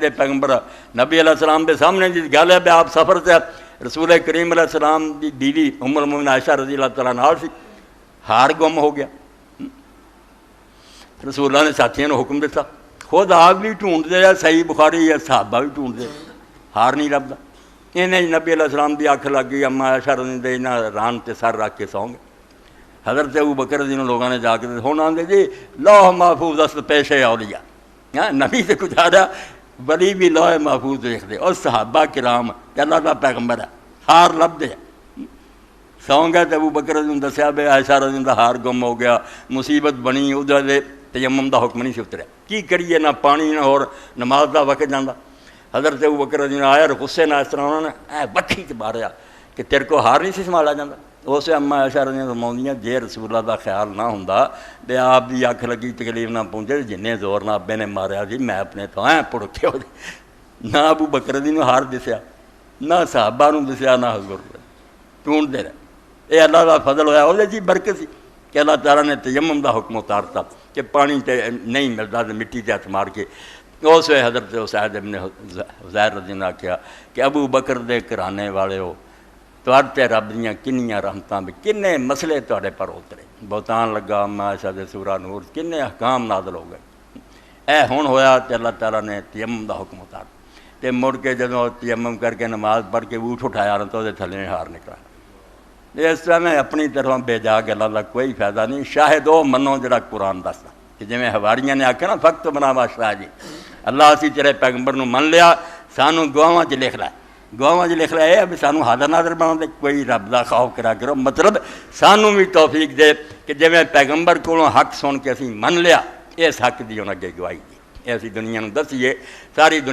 دے پیغمبر نبی علیہ السلام دے سامنے جس گل ہے آپ سفر سے رسول کریم علیہ السلام دی بیوی ام المؤمنین عائشہ رضی اللہ تعالیٰ عنہا سی، ہار گم ہو گیا۔ رسول اللہ نے ساتھیوں نے حکم دیتا، خود آپ بھی ڈھونڈ دے، صحیح بخاری ہے، صحابہ بھی ڈھونڈ دے، ہار نہیں لبدا۔ انہیں نبی علیہ السلام دی اکھ لگ گئی، اما عائشہ رضی اللہ عنہا ران تے سر رکھ کے سو گئے۔ حضرت ابوبکر رضی اللہ عنہ لوگوں نے جا کے ہوں آدھے جی لوح محفوظ است پیشے اولیاء، نبی سے کچھ آ رہا بڑی بھی لوح محفوظ دیکھ دے، اور صحابہ کرام اللہ کا پیغمبر ہے، ہار لب دے سو گئے۔ تو ابوبکر رضی اللہ دسیا بے عائشہ رضی اللہ ہار گم ہو گیا، مصیبت بنی، ادھر تیمم دا حکم نہیں سی اتریا، کی کریے، نہ پانی نہ اور نماز دا وقت جانا۔ حضرت ابوبکر رضی اللہ آیا اور غصے نہ اس طرح انہوں نے بکھی چ ماریا کہ تیرے کو ہار نہیں سی سنبھالا جاتا۔ اسے اما عائشہ رضی اللہ فرماؤندیاں جے رسول اللہ دا خیال نہ ہوندا تے آپ دی اکھ لگی تکلیف نہ پہنچے، جننے زور نہ ابے نے ماریا جی میں اپنے تو پڑکے ہو نہ ابو بکر دی ہار دسیا، نہ صحابہ نو دسیا، نہ حضور ڈھونڈتے رہے۔ یہ اللہ دا فضل ہویا، وہ جی برکت سی کہ اللہ تعالیٰ نے تیمم دا حکم اتارتا کہ پانی تے نہیں ملتا تو مٹی تے ہاتھ مار کے۔ اس وقت حضرت اسید ابن حضیر رضی اللہ نے کہا کہ ابو بکر دے گھرانے والے ہو، تے رب دیاں کنیاں رحمتاں بھی کنے مسئلے تواڈے پر اترے، بہتان لگا، اما عائشہ دے سورہ نور کنے احکام نازل ہو گئے۔ اے ہن ہویا تے اللہ تعالیٰ نے تیمم دا حکم اتار تے مڑ کے جدوں تیمم کر کے نماز پڑھ کے اٹھ اٹھایا نا تو دے تھلے ہار نکلا۔ اس طرح میں اپنی طرف بے جا گلاں دا کوئی فائدہ نہیں، شاہد او منو جڑا قرآن دسدا کہ جویں حواریاں نے آکھیا نا فقط بناوا شاہ جی اللہ اسی تیرے پیغمبر نو من لیا، سانو گواواں 'چ لکھ لے، گواواں 'چ لکھ لیا ہے بھی سانو حاضر ناظر بنا دے، کوئی رب دا خوف کرا کرو، مطلب سانو بھی توفیق دے کہ جویں پیغمبر کولوں حق سن کے اسی من لیا، اس حق دی انہاں اگے گواہی دی، اے اسی دنیا نو دسیے، ساری